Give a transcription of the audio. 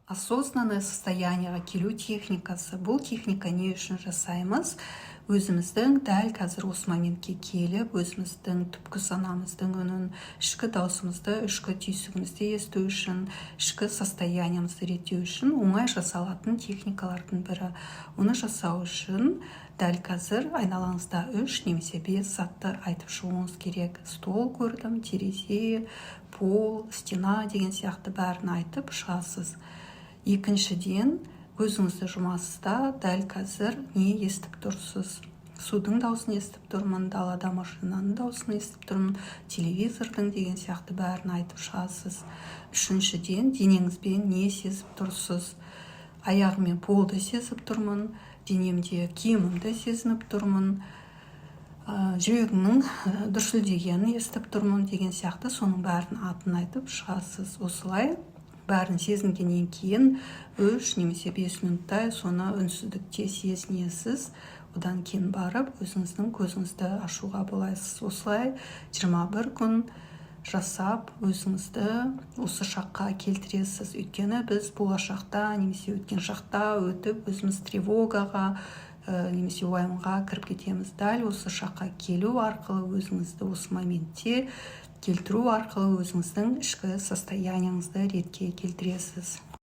Осознанное состояниеға келу техникасы. Бұл техника не үшін жасаймыз? Өзіміздің дәл қазір осы моментке келіп, өзіміздің түпкі санамыздың үнін, ішкі даусымызды, ішкі түйсігімізді есту үшін, ішкі состояниемізді реттеу үшін оңай жасалатын техникалардың бірі. Оны жасау үшін дәл қазір айналаңызда 3 немесе 5 затты айтып шығуыңыз керек. Стол көрдім, терезе, пол, стена деген сияқты бәрін айтып шығасыз. Екіншіден, көзіңізді жұмасыз да, дәл қазір не естіп тұрсыз? Судың дауысын естіп тұрмын, далада машинаның дауысын естіп тұрмын, телевизордың деген сияқты бәрін айтып шығасыз. Үшіншіден, денеңізбен не сезіп тұрсыз? Аяғыммен полды сезіп тұрмын, денемде киімімді сезініп тұрмын, жүрегімнің дүрсілдегенін естіп тұрмын деген сияқты соның бәрін атын айтып шығасыз. Осылай бәрін сезінгеннен кейін 3 немесе 5 минуттай соны үнсіздікте сезінесіз. Одан кейін барып өзіңіздің көзіңізді ашуға боласыз. Осылай 21 күн жасап өзіңізді осы шаққа келтіресіз. Өйткені біз болашақта немесе өткен шақта өтіп өзіміз тревогаға немесе уайымға кіріп кетеміз. Дәл осы шаққа келу арқылы өзіңізді осы моментте келтіру арқылы өзіңіздің ішкі состояниеңізді ретке келтіресіз.